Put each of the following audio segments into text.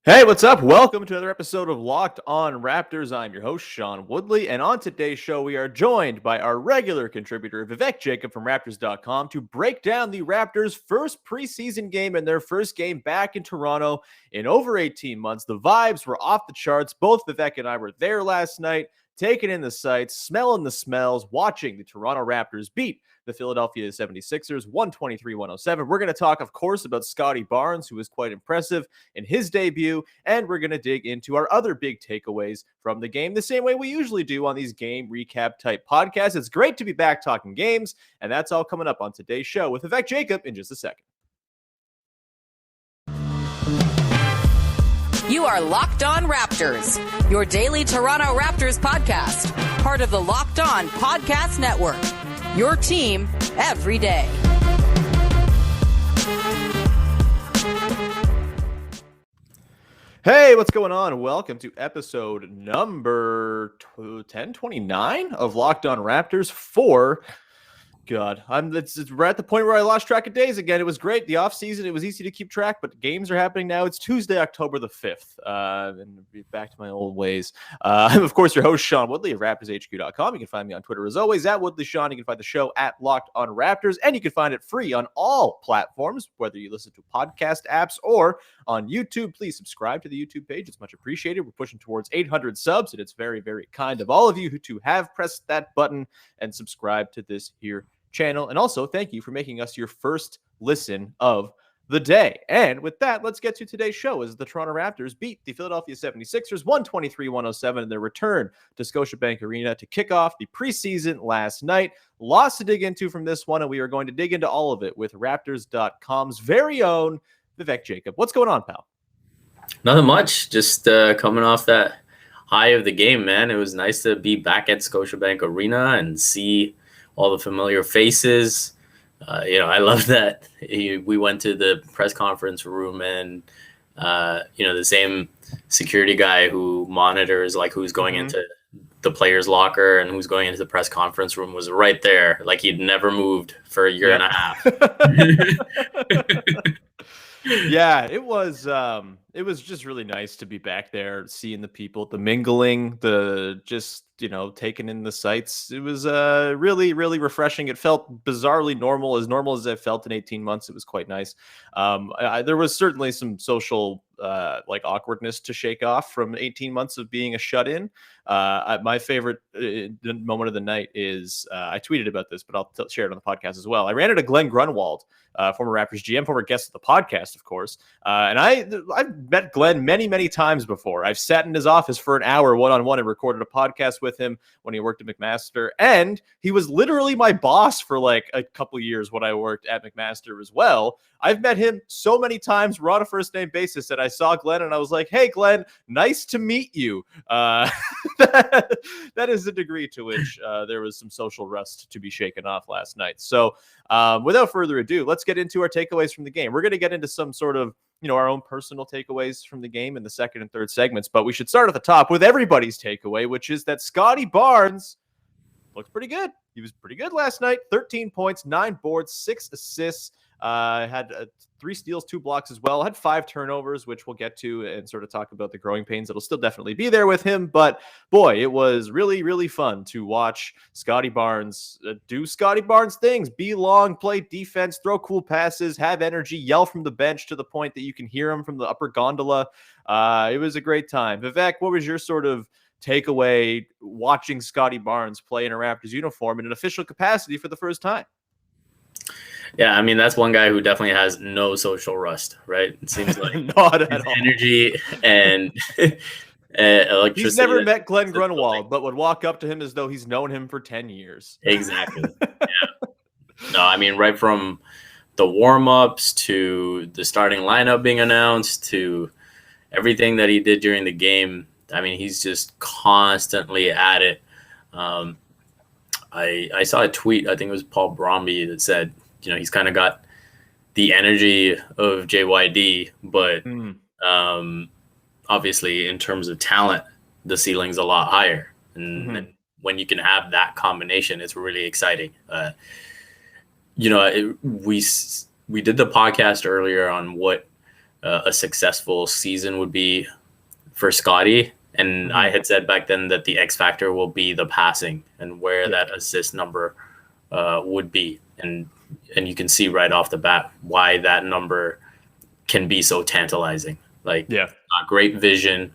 Hey, what's up? Welcome to another episode of Locked On Raptors. I'm your host, Sean Woodley, and on today's show, we are joined by our regular contributor, Vivek Jacob from Raptors.com, to break down the Raptors' first preseason game and their first game back in Toronto in over 18 months. The vibes were off the charts. Both Vivek and I were there last night, taking in the sights, smelling the smells, watching the Toronto Raptors beat the Philadelphia 76ers 123-107. We're going to talk, of course, about Scottie Barnes, who was quite impressive in his debut, and we're going to dig into our other big takeaways from the game the same way we usually do on these game recap type podcasts. It's great to be back talking games, and that's all coming up on today's show with Vivek Jacob in just a second. You are Locked On Raptors, your daily Toronto Raptors podcast, part of the Locked On Podcast Network, your team every day. Hey, what's going on? Welcome to episode number 1029 of Locked On Raptors for... God, we're at the point where I lost track of days again. It was great. The offseason, it was easy to keep track, but games are happening now. It's Tuesday, October the 5th, and back to my old ways. I'm, of course, your host, Sean Woodley of RaptorsHQ.com. You can find me on Twitter, as always, at WoodleySean. You can find the show at Locked On Raptors, and you can find it free on all platforms, whether you listen to podcast apps or on YouTube. Please subscribe to the YouTube page. It's much appreciated. We're pushing towards 800 subs, and it's very, very kind of all of you to have pressed that button and subscribe to this here channel. And also, thank you for making us your first listen of the day. And with that, let's get to today's show as the Toronto Raptors beat the Philadelphia 76ers 123-107 in their return to Scotiabank Arena to kick off the preseason last night. Lots to dig into from this one, and we are going to dig into all of it with Raptors.com's very own Vivek Jacob. What's going on, pal? Nothing much. Just coming off that high of the game, man. It was nice to be back at Scotiabank Arena and see all the familiar faces. I love that we went to the press conference room and, the same security guy who monitors like who's going into the player's locker and who's going into the press conference room was right there. Like he'd never moved for a year and a half. Yeah, it was just really nice to be back there, seeing the people, the mingling, the just, taking in the sights. It was really, really refreshing. It felt bizarrely normal as I felt in 18 months. It was quite nice. There was certainly some social awkwardness to shake off from 18 months of being a shut-in. My favorite moment of the night is, I tweeted about this, but I'll share it on the podcast as well. I ran into Glenn Grunwald, former Raptors GM, former guest of the podcast, of course. And I've met Glenn many, many times before. I've sat in his office for an hour one-on-one and recorded a podcast with him when he worked at McMaster. And he was literally my boss for like a couple years when I worked at McMaster as well. I've met him so many times. We're on a first name basis, and I saw Glenn and I was like, hey, Glenn, nice to meet you. That is the degree to which there was some social rust to be shaken off last night. So without further ado, let's get into our takeaways from the game. We're going to get into some sort of, our own personal takeaways from the game in the second and third segments, but we should start at the top with everybody's takeaway, which is that Scottie Barnes looks pretty good. He was pretty good last night. 13 points, 9 boards, 6 assists. Had 3 steals, 2 blocks as well. Had 5 turnovers, which we'll get to and sort of talk about the growing pains that'll still definitely be there with him. But boy, it was really, really fun to watch Scottie Barnes do Scottie Barnes things. Be long, play defense, throw cool passes, have energy, yell from the bench to the point that you can hear him from the upper gondola. It was a great time. Vivek, what was your sort of takeaway watching Scottie Barnes play in a Raptors uniform in an official capacity for the first time? Yeah, I mean, that's one guy who definitely has no social rust, right? It seems like not at all. Energy and electricity. He's never met Glenn Grunwald, but would walk up to him as though he's known him for 10 years. Exactly. Yeah. No, I mean, right from the warm-ups to the starting lineup being announced to everything that he did during the game, I mean, he's just constantly at it. I saw a tweet, I think it was Paul Bromby, that said, he's kind of got the energy of JYD, but obviously in terms of talent, the ceiling's a lot higher. And when you can have that combination, it's really exciting. We did the podcast earlier on what a successful season would be for Scottie. And I had said back then that the X factor will be the passing and where that assist number would be. And you can see right off the bat why that number can be so tantalizing. Like, great vision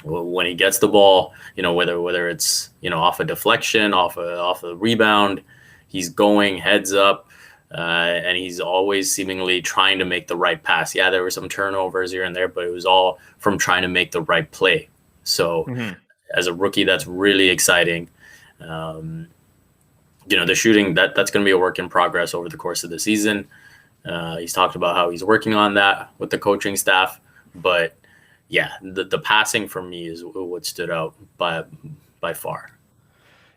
when he gets the ball, whether it's, off a deflection, off a rebound, he's going heads up, and he's always seemingly trying to make the right pass. Yeah, there were some turnovers here and there, but it was all from trying to make the right play. So as a rookie, that's really exciting. The shooting, that's going to be a work in progress over the course of the season. He's talked about how he's working on that with the coaching staff, but yeah, the passing for me is what stood out by far.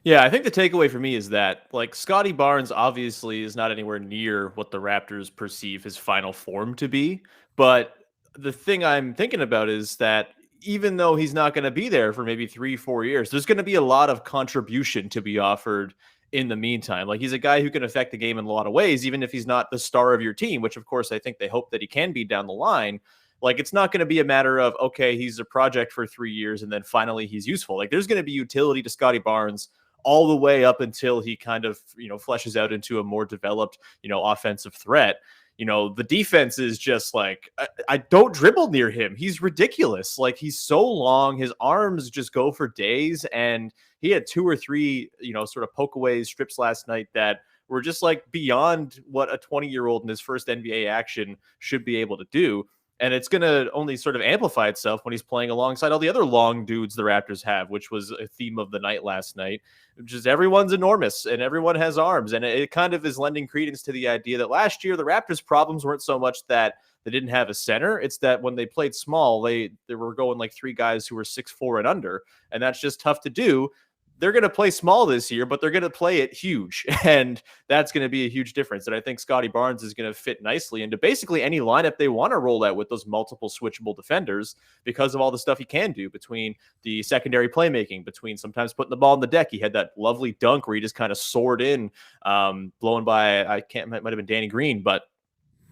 Yeah, I think the takeaway for me is that, like, Scottie Barnes obviously is not anywhere near what the Raptors perceive his final form to be. But the thing I'm thinking about is that even though he's not going to be there for maybe 3-4 years, there's going to be a lot of contribution to be offered in the meantime. Like, he's a guy who can affect the game in a lot of ways, even if he's not the star of your team, which of course I think they hope that he can be down the line. Like, it's not going to be a matter of, okay, he's a project for 3 years and then finally he's useful. Like, there's going to be utility to Scottie Barnes all the way up until he kind of, fleshes out into a more developed, offensive threat. The defense is just like, I don't dribble near him. He's ridiculous. Like, he's so long. His arms just go for days. And he had 2 or 3, sort of pokeaway strips last night that were just like beyond what a 20-year-old in his first NBA action should be able to do. And it's going to only sort of amplify itself when he's playing alongside all the other long dudes the Raptors have, which was a theme of the night last night. Just everyone's enormous and everyone has arms. And it kind of is lending credence to the idea that last year the Raptors' problems weren't so much that they didn't have a center. It's that when they played small, they were going like 3 guys who were 6'4" and under. And that's just tough to do. They're going to play small this year, but they're going to play it huge. And that's going to be a huge difference. And I think Scottie Barnes is going to fit nicely into basically any lineup they want to roll out with those multiple switchable defenders because of all the stuff he can do between the secondary playmaking, between sometimes putting the ball on the deck. He had that lovely dunk where he just kind of soared in, blown by, it might have been Danny Green, but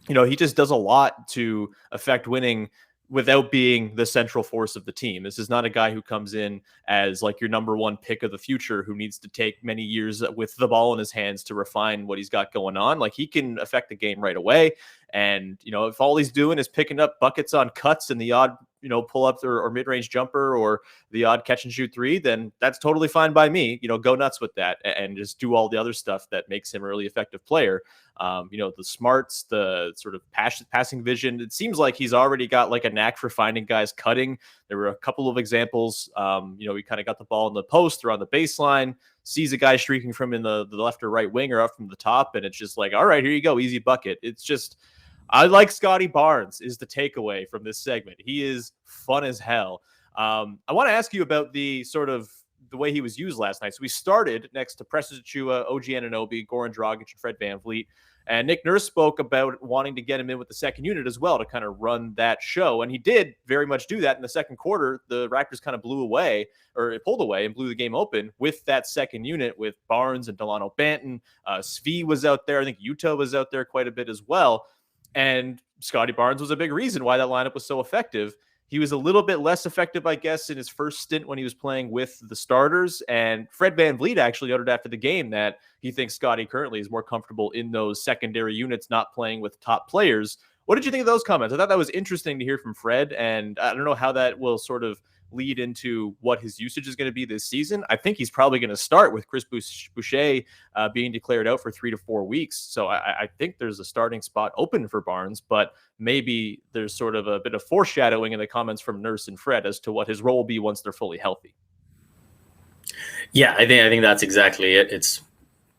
he just does a lot to affect winning without being the central force of the team. This is not a guy who comes in as like your number 1 pick of the future who needs to take many years with the ball in his hands to refine what he's got going on. Like, he can affect the game right away. And, if all he's doing is picking up buckets on cuts and the odd, pull up or mid-range jumper or the odd catch and shoot 3, then that's totally fine by me. Go nuts with that and just do all the other stuff that makes him a really effective player. The smarts, the sort of passing vision. It seems like he's already got like a knack for finding guys cutting. There were a couple of examples. He kind of got the ball in the post or on the baseline, sees a guy streaking from in the left or right wing or up from the top. And it's just like, all right, here you go. Easy bucket. It's just, I like Scottie Barnes is the takeaway from this segment. He is fun as hell. I want to ask you about the sort of the way he was used last night. So we started next to Precious Achiuwa, OG Anunoby, Goran Dragic, and Fred VanVleet. And Nick Nurse spoke about wanting to get him in with the second unit as well to kind of run that show. And he did very much do that in the second quarter. The Raptors kind of pulled away and blew the game open with that second unit with Barnes and Dalano Banton. Svi was out there. I think Utah was out there quite a bit as well. And Scottie Barnes was a big reason why that lineup was so effective. He was a little bit less effective, I guess, in his first stint when he was playing with the starters. And Fred VanVleet actually uttered after the game that he thinks Scottie currently is more comfortable in those secondary units, not playing with top players. What did you think of those comments? I thought that was interesting to hear from Fred, and I don't know how that will sort of lead into what his usage is going to be this season. I think he's probably going to start with Chris Boucher being declared out for 3 to 4 weeks. So I think there's a starting spot open for Barnes, but maybe there's sort of a bit of foreshadowing in the comments from Nurse and Fred as to what his role will be once they're fully healthy. Yeah, I think that's exactly it. It's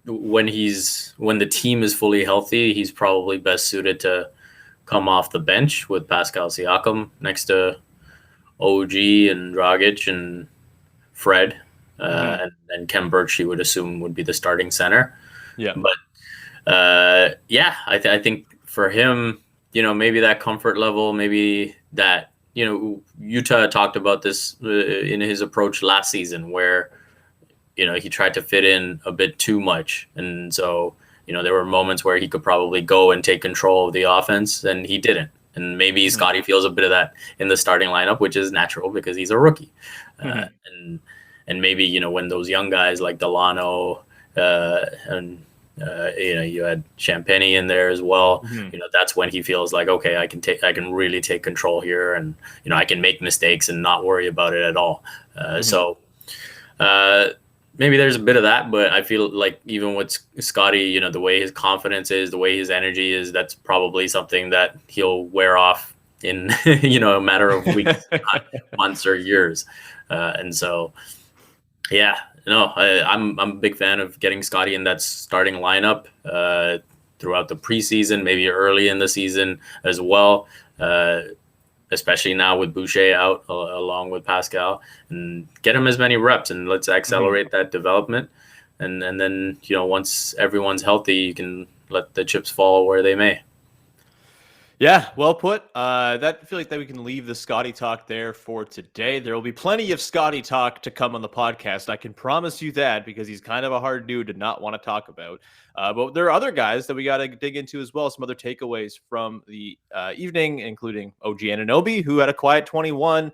when the team is fully healthy, he's probably best suited to come off the bench with Pascal Siakam next to OG and Dragic and Fred, and Kem Birch, you would assume would be the starting center. Yeah. But I think for him, maybe that comfort level, maybe that, Utah talked about this in his approach last season where, he tried to fit in a bit too much. And so, there were moments where he could probably go and take control of the offense and he didn't. And maybe Scottie feels a bit of that in the starting lineup, which is natural because he's a rookie. And maybe, you know, when those young guys like Dalano and you know, you had Champagne in there as well. You know, that's when he feels like, okay, I can really take control here, and you know, I can make mistakes and not worry about it at all. So maybe there's a bit of that, but I feel like even with Scottie, you know, the way his confidence is, the way his energy is, that's probably something that he'll wear off in you know, a matter of weeks, not months or years. And so, yeah. No, I'm a big fan of getting Scottie in that starting lineup throughout the preseason, maybe early in the season as well, especially now with Boucher out along with Pascal, and get him as many reps, and let's accelerate that development. And then, you know, once everyone's healthy, you can let the chips fall where they may. Yeah, well put. I feel like that we can leave the Scottie talk there for today. There will be plenty of Scottie talk to come on the podcast. I can promise you that, because he's kind of a hard dude to not want to talk about. But there are other guys that we got to dig into as well. Some other takeaways from the evening, including OG Anunoby, who had a quiet 21.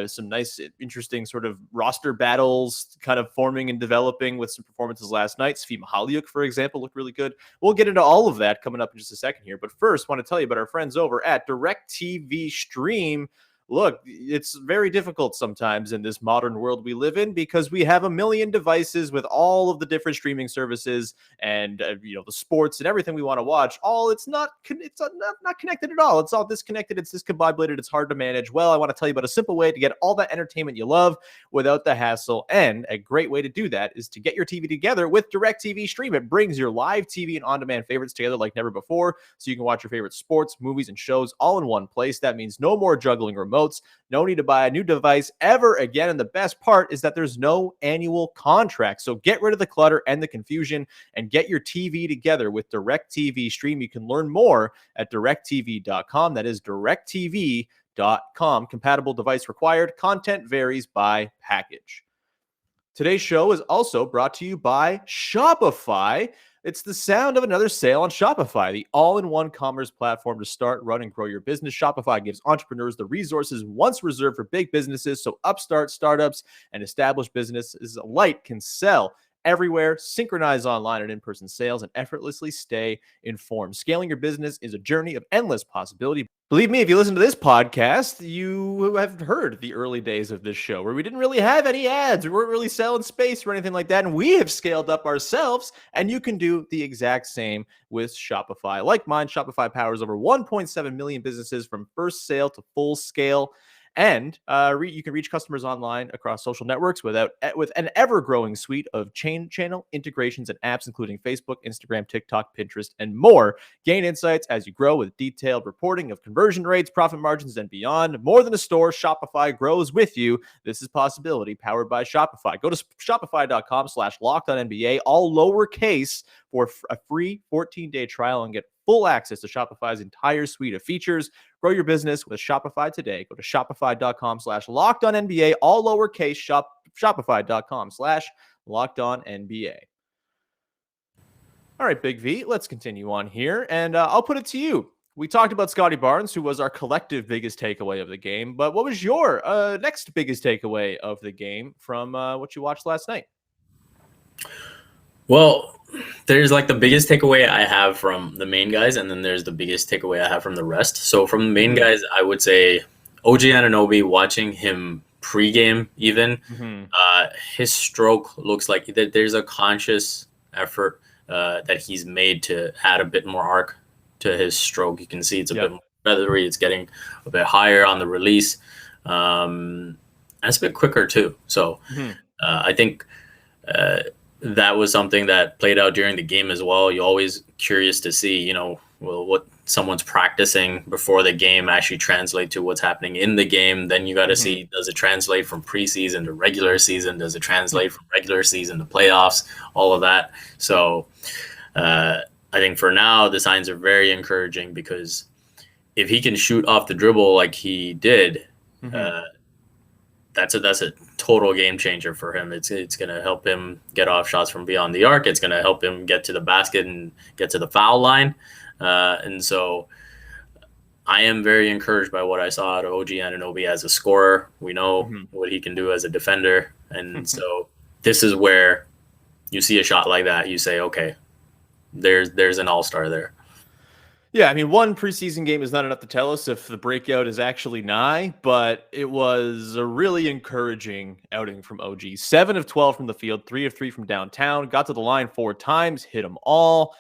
Some nice, interesting sort of roster battles kind of forming and developing with some performances last night. Svi Mykhailiuk, for example, looked really good. We'll get into all of that coming up in just a second here. But first, I want to tell you about our friends over at DirecTV Stream. Look, it's very difficult sometimes in this modern world we live in, because we have a million devices with all of the different streaming services and you know, the sports and everything we want to watch. It's not connected at all. It's all disconnected. It's discombobulated. It's hard to manage. Well, I want to tell you about a simple way to get all that entertainment you love without the hassle. And a great way to do that is to get your TV together with DirecTV Stream. It brings your live TV and on-demand favorites together like never before, so you can watch your favorite sports, movies, and shows all in one place. That means no more juggling remotes. No need to buy a new device ever again. And the best part is that there's no annual contract. So get rid of the clutter and the confusion and get your TV together with DirecTV Stream. You can learn more at directtv.com. That is directtv.com. Compatible device required. Content varies by package. Today's show is also brought to you by Shopify. It's the sound of another sale on Shopify, the all-in-one commerce platform to start, run, and grow your business. Shopify gives entrepreneurs the resources once reserved for big businesses, so upstart, startups, and established businesses alike can sell everywhere, synchronize online and in-person sales, and effortlessly stay informed. Scaling your business is a journey of endless possibility. Believe me, if you listen to this podcast, you have heard the early days of this show where we didn't really have any ads. We weren't really selling space or anything like that. And we have scaled up ourselves, and you can do the exact same with Shopify. Like mine, Shopify powers over 1.7 million businesses from first sale to full scale. And you can reach customers online across social networks with an ever-growing suite of channel integrations and apps, including Facebook, Instagram, TikTok, Pinterest, and more. Gain insights as you grow with detailed reporting of conversion rates, profit margins, and beyond. More than a store, Shopify grows with you. This is possibility powered by Shopify. Go to shopify.com/LockedOnNBA, all lowercase, for a free 14-day trial and get full access to Shopify's entire suite of features. Grow your business with Shopify today. Go to shopify.com/LockedOnNBA, all lowercase, shopify.com/LockedOnNBA. All right, Big V, let's continue on here. And I'll put it to you. We talked about Scottie Barnes, who was our collective biggest takeaway of the game. But what was your next biggest takeaway of the game from what you watched last night? Well, there's like the biggest takeaway I have from the main guys, and then there's the biggest takeaway I have from the rest. So from the main guys, I would say OG Anunoby, watching him pregame even, his stroke looks like there's a conscious effort that he's made to add a bit more arc to his stroke. You can see it's a bit more feathery. It's getting a bit higher on the release. And it's a bit quicker too. So I think that was something that played out during the game as well. You're always curious to see, what someone's practicing before the game actually translate to what's happening in the game. Then you got to see, does it translate from preseason to regular season? Does it translate from regular season to playoffs? All of that. So I think for now, the signs are very encouraging, because if he can shoot off the dribble like he did, that's a total game changer for him. It's going to help him get off shots from beyond the arc. It's going to help him get to the basket and get to the foul line. And so I am very encouraged by what I saw out of OG Anunoby as a scorer. We know what he can do as a defender. And so this is where you see a shot like that, you say, okay, there's an all-star there. Yeah, I mean, one preseason game is not enough to tell us if the breakout is actually nigh, but it was a really encouraging outing from OG. 7 of 12 from the field, 3 of 3 from downtown, got to the line 4 times, hit them all.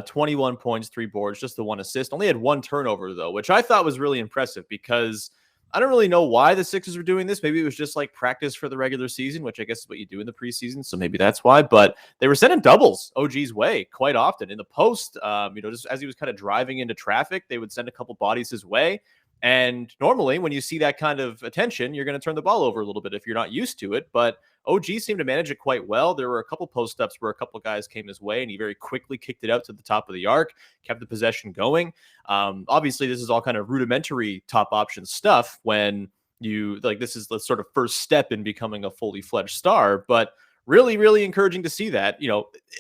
21 points, 3 boards, just the 1 assist. Only had 1 turnover, though, which I thought was really impressive because I don't really know why the Sixers were doing this. Maybe it was just like practice for the regular season, which I guess is what you do in the preseason. So maybe that's why. But they were sending doubles OG's way quite often in the post. Just as he was kind of driving into traffic, they would send a couple bodies his way. And normally when you see that kind of attention, you're going to turn the ball over a little bit if you're not used to it. But OG seemed to manage it quite well. There were a couple post ups where a couple guys came his way and he very quickly kicked it out to the top of the arc, kept the possession going. Obviously, this is all kind of rudimentary top option stuff when you like this is the sort of first step in becoming a fully fledged star. But really, really encouraging to see that.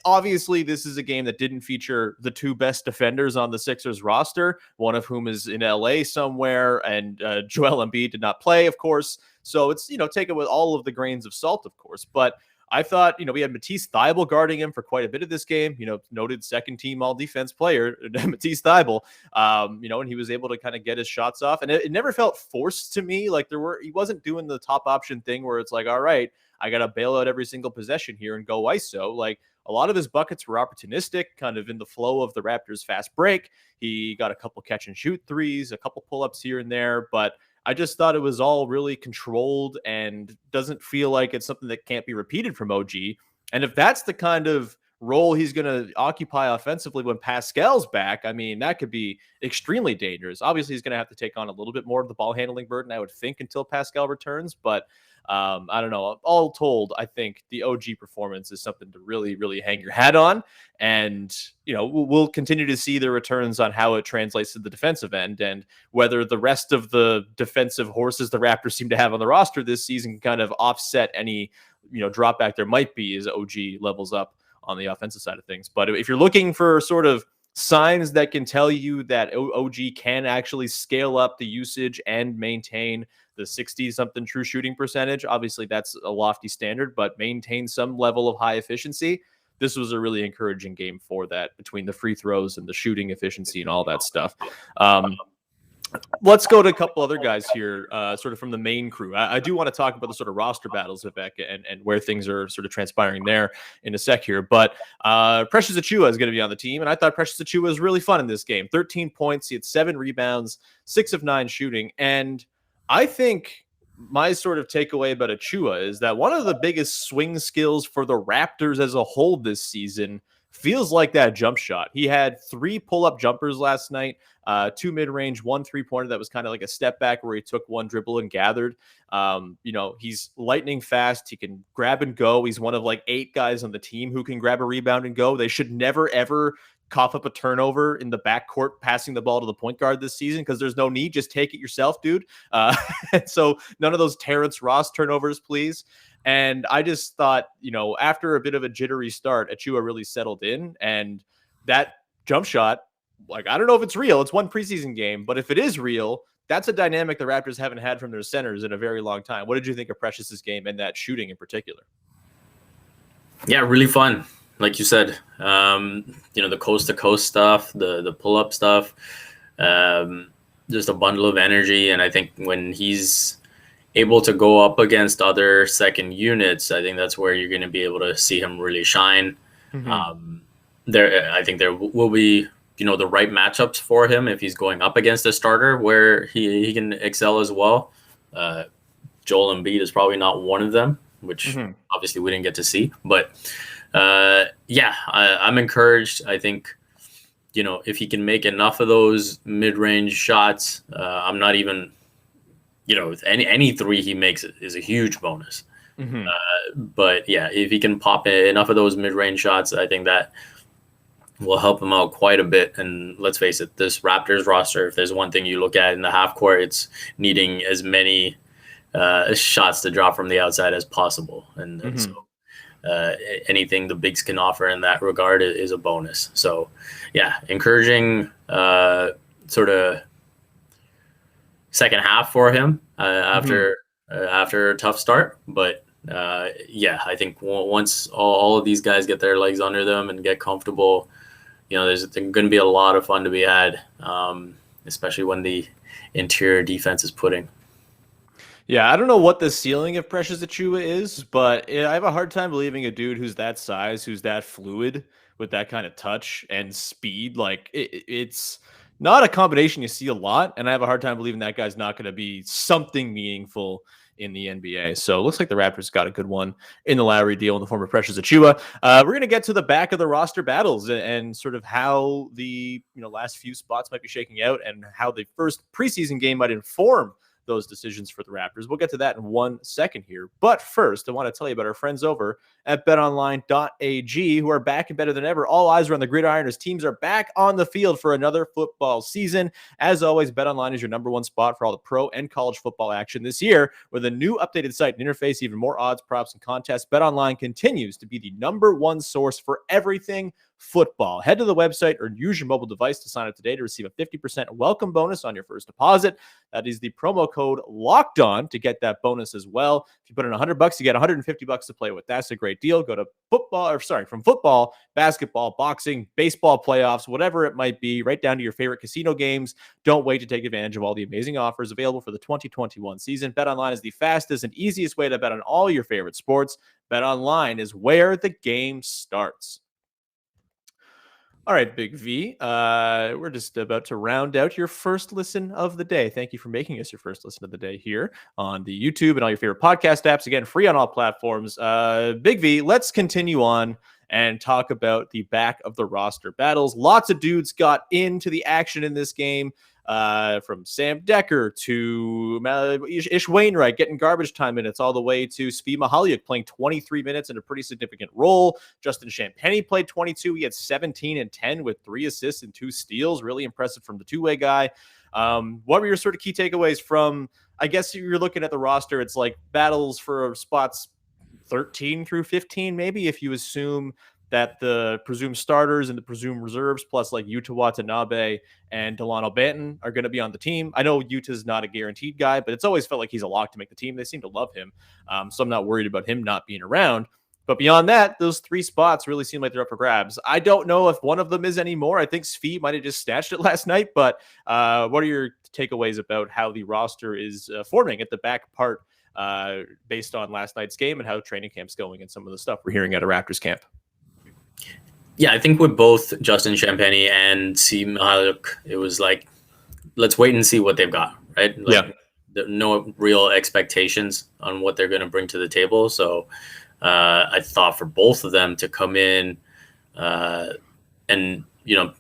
Obviously, this is a game that didn't feature the 2 best defenders on the Sixers roster, one of whom is in LA somewhere, and Joel Embiid did not play, of course. So it's, take it with all of the grains of salt, of course. But I thought, we had Matisse Thybulle guarding him for quite a bit of this game, noted second team all defense player, Matisse Thybulle, and he was able to kind of get his shots off. And it never felt forced to me. Like he wasn't doing the top option thing where it's like, all right, I got to bail out every single possession here and go ISO. Like a lot of his buckets were opportunistic, kind of in the flow of the Raptors fast break. He got a couple catch and shoot threes, a couple pull-ups here and there, but I just thought it was all really controlled and doesn't feel like it's something that can't be repeated from OG. And if that's the kind of role he's going to occupy offensively when Pascal's back, I mean, that could be extremely dangerous. Obviously, he's going to have to take on a little bit more of the ball handling burden, I would think, until Pascal returns. But I don't know. All told, I think the OG performance is something to really, really hang your hat on. And, we'll continue to see the returns on how it translates to the defensive end and whether the rest of the defensive horses the Raptors seem to have on the roster this season can kind of offset any, drop back there might be as OG levels up on the offensive side of things. But if you're looking for sort of signs that can tell you that OG can actually scale up the usage and maintain the 60-something true shooting percentage, obviously that's a lofty standard, but maintain some level of high efficiency. This was a really encouraging game for that between the free throws and the shooting efficiency and all that stuff. Let's go to a couple other guys here, sort of from the main crew. I do want to talk about the sort of roster battles, Vivek, and where things are sort of transpiring there in a sec here. But Precious Achiuwa is going to be on the team, and I thought Precious Achiuwa was really fun in this game. 13 points, he had 7 rebounds, 6 of 9 shooting, and I think my sort of takeaway about Achiuwa is that one of the biggest swing skills for the Raptors as a whole this season feels like that jump shot. He had 3 pull-up jumpers last night, 2 mid-range, 1 3-pointer that was kind of like a step back where he took 1 dribble and gathered. He's lightning fast. He can grab and go. He's one of like 8 guys on the team who can grab a rebound and go. They should never, ever cough up a turnover in the backcourt passing the ball to the point guard this season because there's no need. Just take it yourself, dude. So none of those Terrence Ross turnovers, please. And I just thought, after a bit of a jittery start, Achiuwa really settled in. And that jump shot, like, I don't know if it's real. It's one preseason game. But if it is real, that's a dynamic the Raptors haven't had from their centers in a very long time. What did you think of Precious's game and that shooting in particular? Yeah, really fun. Like you said, the coast-to-coast stuff, the pull-up stuff, just a bundle of energy. And I think when he's able to go up against other second units, I think that's where you're going to be able to see him really shine. Mm-hmm. I think there will be, the right matchups for him if he's going up against a starter where he can excel as well. Joel Embiid is probably not one of them, which obviously we didn't get to see. But I'm encouraged. I think, if he can make enough of those mid-range shots, I'm not even, any 3 he makes is a huge bonus. But yeah, if he can pop enough of those mid-range shots, I think that will help him out quite a bit. And let's face it, this Raptors roster, if there's one thing you look at in the half court, it's needing as many shots to drop from the outside as possible. And so anything the bigs can offer in that regard is a bonus. So yeah, encouraging sort of second half for him after a tough start. But I think once all of these guys get their legs under them and get comfortable, there's going to be a lot of fun to be had, especially when the interior defense is putting. Yeah, I don't know what the ceiling of Precious Achiuwa is, but I have a hard time believing a dude who's that size, who's that fluid, with that kind of touch and speed, like it's not a combination you see a lot, and I have a hard time believing that guy's not going to be something meaningful in the NBA. So it looks like the Raptors got a good one in the Lowry deal in the form of Precious Achiuwa. We're going to get to the back of the roster battles and sort of how the last few spots might be shaking out and how the first preseason game might inform those decisions for the Raptors. We'll get to that in 1 second here. But first, I want to tell you about our friends over at betonline.ag, who are back and better than ever. All eyes are on the gridiron as teams are back on the field for another football season. As always, BetOnline is your number one spot for all the pro and college football action this year. With a new updated site and interface, even more odds, props, and contests, BetOnline continues to be the number one source for everything football. Head to the website or use your mobile device to sign up today to receive a 50% welcome bonus on your first deposit. That is the promo code Locked On to get that bonus as well. If you put in $100, you get $150 to play with. That's a great deal. Go to from football, basketball, boxing, baseball playoffs, whatever it might be, right down to your favorite casino games. Don't wait to take advantage of all the amazing offers available for the 2021 season. BetOnline is the fastest and easiest way to bet on all your favorite sports. BetOnline is where the game starts. All right, Big V, we're just about to round out your first listen of the day. Thank you for making us your first listen of the day here on the YouTube and all your favorite podcast apps. Again, free on all platforms. Big V, let's continue on and talk about the back of the roster battles. Lots of dudes got into the action in this game. From Sam Decker to Ish Wainwright getting garbage time minutes, all the way to Svi Mykhailiuk playing 23 minutes in a pretty significant role. Justin Champagnie played 22. He had 17 and 10 with 3 assists and 2 steals. Really impressive from the two-way guy. What were your sort of key takeaways from, I guess you're looking at the roster, it's like battles for spots 13 through 15, maybe, if you assume that the presumed starters and the presumed reserves, plus like Yuta Watanabe and Dalano Banton, are going to be on the team. I know Yuta's not a guaranteed guy, but it's always felt like he's a lock to make the team. They seem to love him. So I'm not worried about him not being around. But beyond that, those 3 spots really seem like they're up for grabs. I don't know if one of them is anymore. I think Svi might have just snatched it last night. But what are your takeaways about how the roster is forming at the back part based on last night's game and how training camp's going and some of the stuff we're hearing at a Raptors camp? Yeah, I think with both Justin Champagnie and Svi Mykhailiuk, it was like, let's wait and see what they've got, right? Like, no real expectations on what they're going to bring to the table. So I thought for both of them to come in and,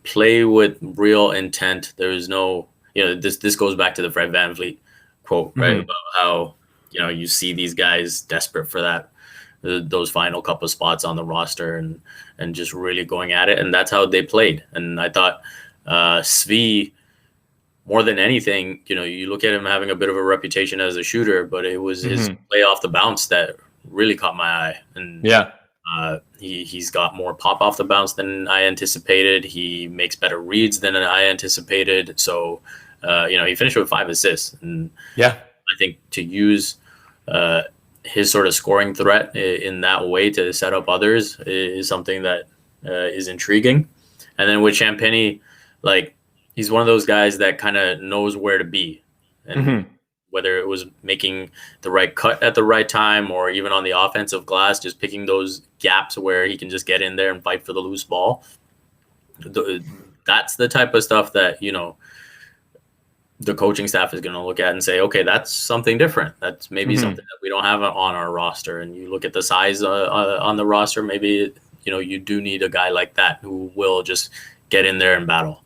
play with real intent. There was no, this goes back to the Fred VanVleet quote, right? About how, you see these guys desperate for those final couple spots on the roster and just really going at it. And that's how they played. And I thought Svi, more than anything, you look at him having a bit of a reputation as a shooter, but it was his play off the bounce that really caught my eye. And he's got more pop off the bounce than I anticipated. He makes better reads than I anticipated. So, he finished with 5 assists. And I think to use his sort of scoring threat in that way to set up others is something that is intriguing. And then with Champagnie, like, he's one of those guys that kind of knows where to be. And whether it was making the right cut at the right time or even on the offensive glass, just picking those gaps where he can just get in there and fight for the loose ball. That's the type of stuff that, the coaching staff is going to look at and say, okay, that's something different. That's maybe something that we don't have on our roster. And you look at the size on the roster, maybe, you do need a guy like that who will just get in there and battle.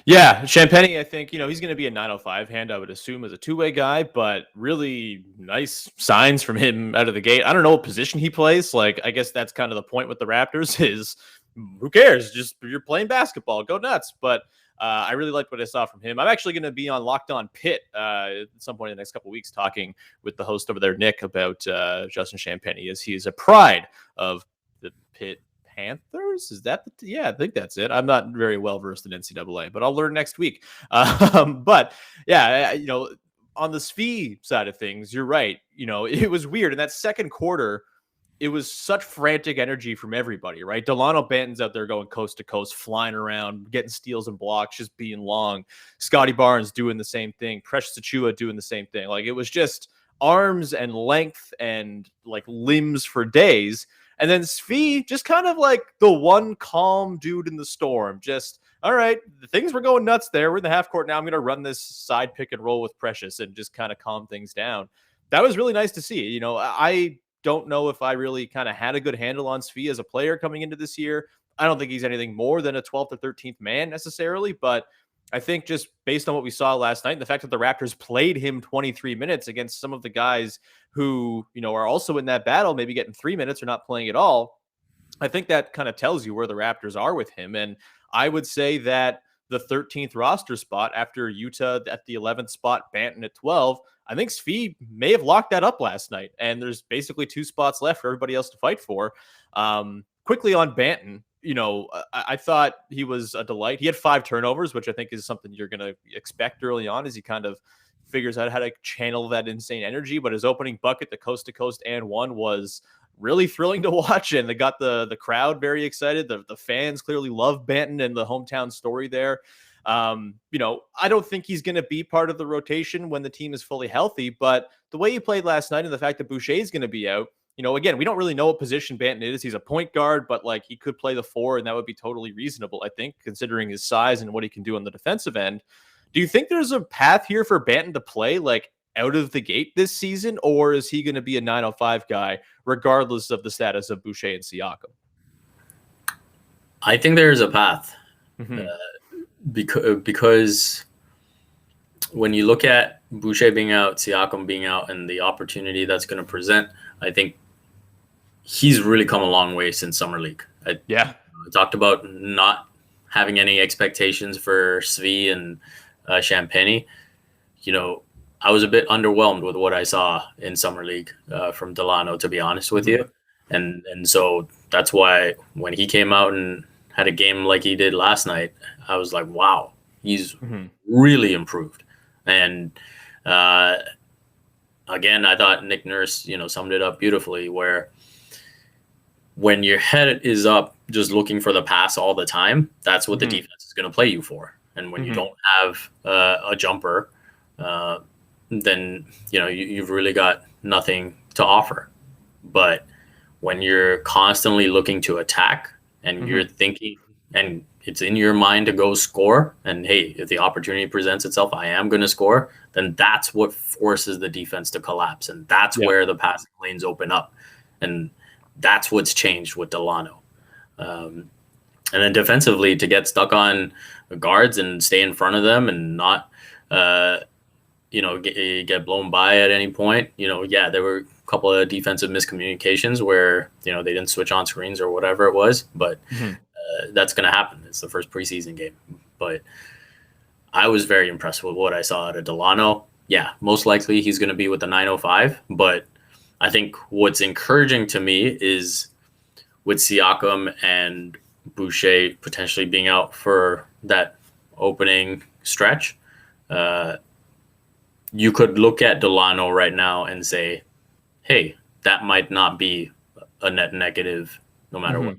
Yeah, Champagnie, I think, he's going to be a 905 hand, I would assume, as a two-way guy, but really nice signs from him out of the gate. I don't know what position he plays. Like, I guess that's kind of the point with the Raptors is who cares? Just you're playing basketball, go nuts. But I really liked what I saw from him. I'm actually going to be on Locked On Pitt at some point in the next couple of weeks talking with the host over there, Nick, about Justin Champagnie, as he is a pride of the Pitt Panthers. Is that yeah, I think that's it. I'm not very well versed in NCAA, but I'll learn next week. But yeah, on the Svi side of things, you're right. It was weird in that second quarter. It was such frantic energy from everybody, right? Dalano Banton's out there going coast to coast, flying around, getting steals and blocks, just being long. Scottie Barnes doing the same thing. Precious Achiuwa doing the same thing. Like, it was just arms and length and like limbs for days. And then Svi just kind of like the one calm dude in the storm. Just, all right, the things were going nuts there. We're in the half court now. I'm going to run this side pick and roll with Precious and just kind of calm things down. That was really nice to see. I don't know if I really kind of had a good handle on Svi as a player coming into this year. I don't think he's anything more than a 12th or 13th man necessarily, but I think just based on what we saw last night and the fact that the Raptors played him 23 minutes against some of the guys who, are also in that battle, maybe getting 3 minutes or not playing at all, I think that kind of tells you where the Raptors are with him. And I would say that the 13th roster spot after Utah at the 11th spot, Banton at 12, I think Svi may have locked that up last night. And there's basically 2 spots left for everybody else to fight for. Quickly on Banton, I thought he was a delight. He had 5 turnovers, which I think is something you're going to expect early on as he kind of figures out how to channel that insane energy. But his opening bucket, the coast to coast and one, was really thrilling to watch, and they got the crowd very excited. The fans clearly love Banton and the hometown story there. I don't think he's going to be part of the rotation when the team is fully healthy, but the way he played last night and the fact that Boucher is going to be out, again, we don't really know what position Banton is. He's a point guard, but like he could play the 4, and that would be totally reasonable, I think, considering his size and what he can do on the defensive end. Do you think there's a path here for Banton to play like out of the gate this season, or is he going to be a 905 guy regardless of the status of Boucher and Siakam? I think there's a path. Because when you look at Boucher being out, Siakam being out, and the opportunity that's going to present, I think he's really come a long way since Summer League. I talked about not having any expectations for Svi and Champagny. I was a bit underwhelmed with what I saw in Summer League from Dalano, to be honest with you. And so that's why when he came out and had a game like he did last night, I was like, wow, he's really improved. And again, I thought Nick Nurse, summed it up beautifully, where when your head is up just looking for the pass all the time, that's what the defense is going to play you for. And when you don't have a jumper, then you've really got nothing to offer. But when you're constantly looking to attack and you're thinking, and it's in your mind to go score, and hey, if the opportunity presents itself, I am going to score, then that's what forces the defense to collapse. And that's where the passing lanes open up. And that's what's changed with Dalano. And then defensively, to get stuck on guards and stay in front of them and not, get blown by at any point. There were a couple of defensive miscommunications where, they didn't switch on screens or whatever it was, but that's going to happen. It's the first preseason game. But I was very impressed with what I saw out of Dalano. Yeah, most likely he's going to be with the 905, but I think what's encouraging to me is with Siakam and Boucher potentially being out for that opening stretch, you could look at Dalano right now and say, hey, that might not be a net negative no matter what.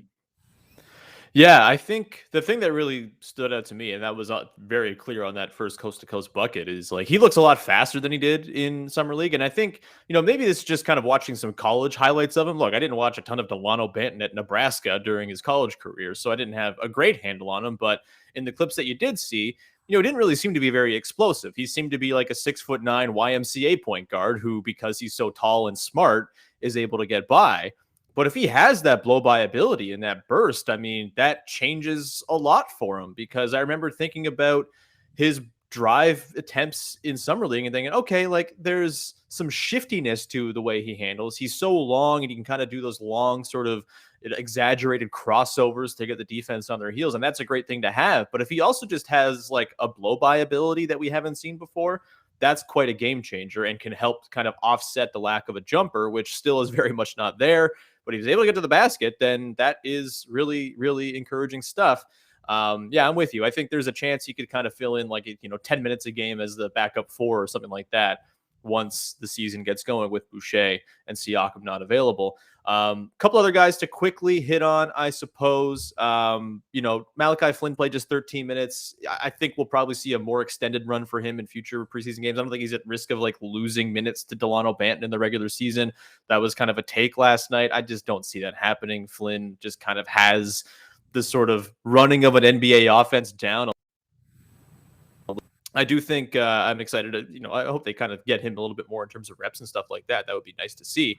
Yeah, I think the thing that really stood out to me, and that was very clear on that first coast-to-coast bucket, is like he looks a lot faster than he did in Summer League. And I think, maybe this is just kind of watching some college highlights of him. Look, I didn't watch a ton of Dalano Banton at Nebraska during his college career, so I didn't have a great handle on him. But in the clips that you did see, it didn't really seem to be very explosive. He seemed to be like a 6'9" YMCA point guard who, because he's so tall and smart, is able to get by. But if he has that blow-by ability and that burst, I mean, that changes a lot for him, because I remember thinking about his drive attempts in Summer League and thinking, okay, like there's some shiftiness to the way he handles. He's so long and he can kind of do those long sort of exaggerated crossovers to get the defense on their heels. And that's a great thing to have. But if he also just has like a blow-by ability that we haven't seen before, that's quite a game changer and can help kind of offset the lack of a jumper, which still is very much not there. but he was able to get to the basket, then that is really, really encouraging stuff. Yeah, I'm with you. I think there's a chance he could kind of fill in like, 10 minutes a game as the backup 4 or something like that once the season gets going with Boucher and Siakam not available. Couple other guys to quickly hit on, I suppose. Malachi Flynn played just 13 minutes. I think we'll probably see a more extended run for him in future preseason games. I don't think he's at risk of like losing minutes to Dalano Banton in the regular season. That was kind of a take last night. I just don't see that happening. Flynn just kind of has the sort of running of an NBA offense down. I do think I'm excited to, I hope they kind of get him a little bit more in terms of reps and stuff like that. That would be nice to see.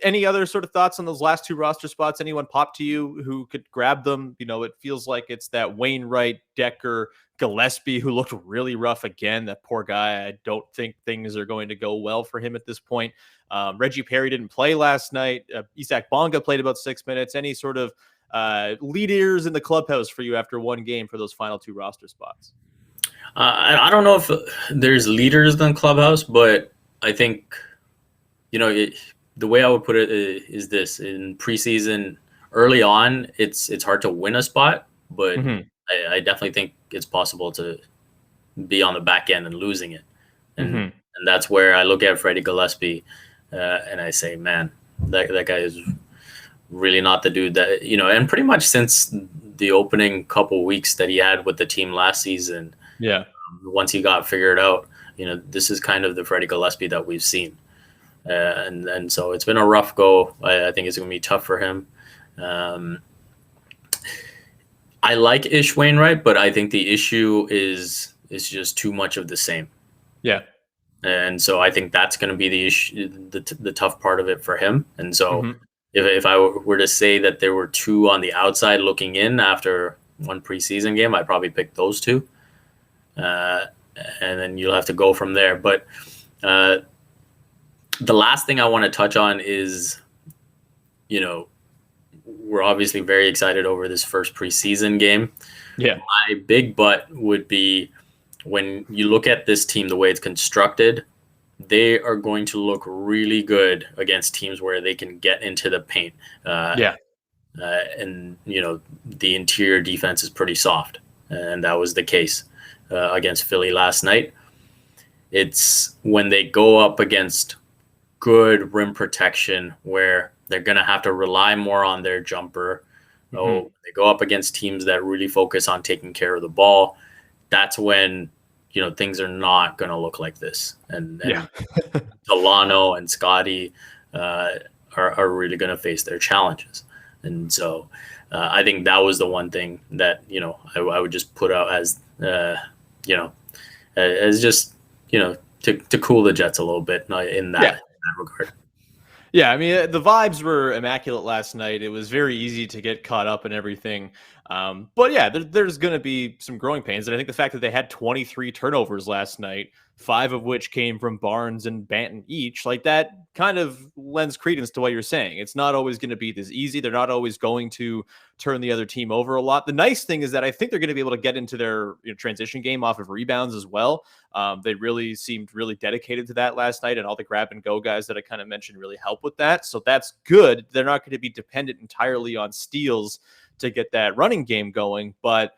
Any other sort of thoughts on those last 2 roster spots? Anyone pop to you who could grab them? It feels like it's that Wainwright, Decker, Gillespie, who looked really rough again. That poor guy. I don't think things are going to go well for him at this point. Reggie Perry didn't play last night. Isaac Bonga played about 6 minutes. Any sort of leaders in the clubhouse for you after one game for those final 2 roster spots? I don't know if there's leaders in the clubhouse, but I think, the way I would put it is this: in preseason, early on, it's hard to win a spot, but I definitely think it's possible to be on the back end and losing it. And that's where I look at Freddie Gillespie and I say, man, that guy is really not the dude that, and pretty much since the opening couple weeks that he had with the team last season, once he got figured out, this is kind of the Freddie Gillespie that we've seen. And so it's been a rough go. I think it's going to be tough for him. I like Ish Wainwright, but I think the issue is just too much of the same. Yeah. And so I think that's going to be the issue, the tough part of it for him. And so if I were to say that there were 2 on the outside looking in after one preseason game, I'd probably pick those 2. And then you'll have to go from there. But the last thing I want to touch on is, we're obviously very excited over this first preseason game. Yeah. My big but would be when you look at this team, the way it's constructed, they are going to look really good against teams where they can get into the paint. And, the interior defense is pretty soft. And that was the case against Philly last night. It's when they go up against good rim protection where they're going to have to rely more on their jumper. So they go up against teams that really focus on taking care of the ball. That's when, things are not going to look like this. And Dalano and Scottie are really going to face their challenges. And so I think that was the one thing that, I would just put out as, as just, to cool the Jets a little bit in that regard. Yeah, I mean, the vibes were immaculate last night. It was very easy to get caught up in everything. But yeah, there's going to be some growing pains. And I think the fact that they had 23 turnovers last night, 5 of which came from Barnes and Banton each, like that kind of lends credence to what you're saying. It's not always going to be this easy. They're not always going to turn the other team over a lot. The nice thing is that I think they're going to be able to get into their transition game off of rebounds as well. They really seemed really dedicated to that last night, and all the grab and go guys that I kind of mentioned really help with that. So that's good. They're not going to be dependent entirely on steals to get that running game going, but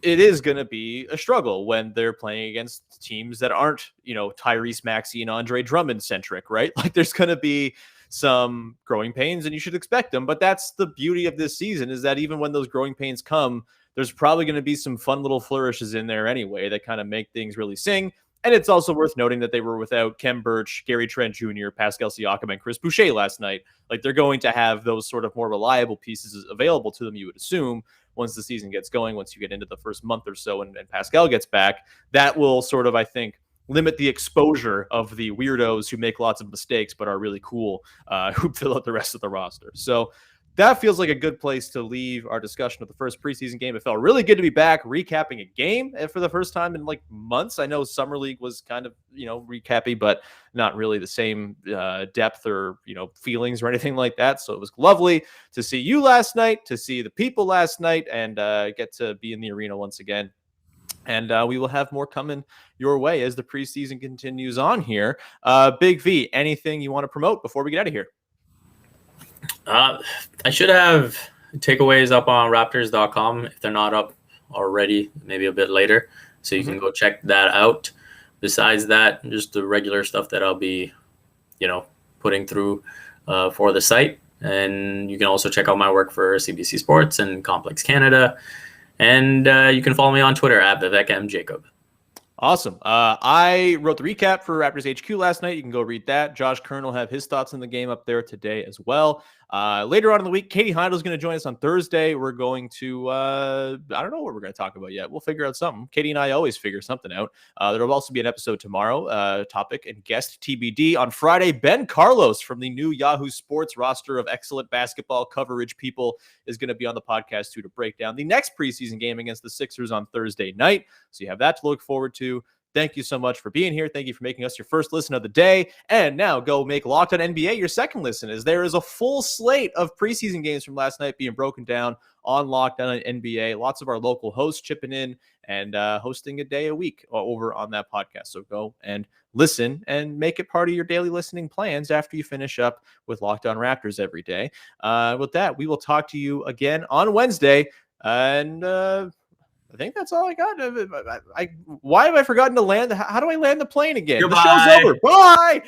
it is going to be a struggle when they're playing against teams that aren't, Tyrese Maxey and Andre Drummond centric, right? Like there's going to be some growing pains and you should expect them. But that's the beauty of this season, is that even when those growing pains come, there's probably going to be some fun little flourishes in there anyway that kind of make things really sing. And it's also worth noting that they were without Kem Birch, Gary Trent Jr., Pascal Siakam, and Chris Boucher last night. Like they're going to have those sort of more reliable pieces available to them, you would assume, once the season gets going, once you get into the first month or so and Pascal gets back. That will sort of, I think, limit the exposure of the weirdos who make lots of mistakes but are really cool, who fill out the rest of the roster. So that feels like a good place to leave our discussion of the first preseason game. It felt really good to be back recapping a game for the first time in like months. I know Summer League was kind of, recappy, but not really the same depth or, feelings or anything like that. So it was lovely to see you last night, to see the people last night, and get to be in the arena once again. And we will have more coming your way as the preseason continues on here. Big V, anything you want to promote before we get out of here? I should have takeaways up on Raptors.com if they're not up already, maybe a bit later. So you can go check that out. Besides that, just the regular stuff that I'll be, putting through for the site. And you can also check out my work for CBC Sports and Complex Canada. And you can follow me on Twitter at Vivek M. Jacob. Awesome. I wrote the recap for Raptors HQ last night. You can go read that. Josh Kern will have his thoughts on the game up there today as well. Later on in the week, Katie Heindl is going to join us on Thursday. We're going to, I don't know what we're going to talk about yet. We'll figure out something. Katie and I always figure something out. There will also be an episode tomorrow, topic and guest TBD. On Friday, Ben Carlos from the new Yahoo Sports roster of excellent basketball coverage people is going to be on the podcast too to break down the next preseason game against the Sixers on Thursday night. So you have that to look forward to. Thank you so much for being here. Thank you for making us your first listen of the day. And now go make Locked On NBA your second listen, as there is a full slate of preseason games from last night being broken down on Locked On NBA. Lots of our local hosts chipping in and hosting a day a week over on that podcast. So go and listen and make it part of your daily listening plans after you finish up with Locked On Raptors every day. With that, we will talk to you again on Wednesday. And I think that's all I got. Why have I forgotten to land? How do I land the plane again? Goodbye. The show's over. Bye.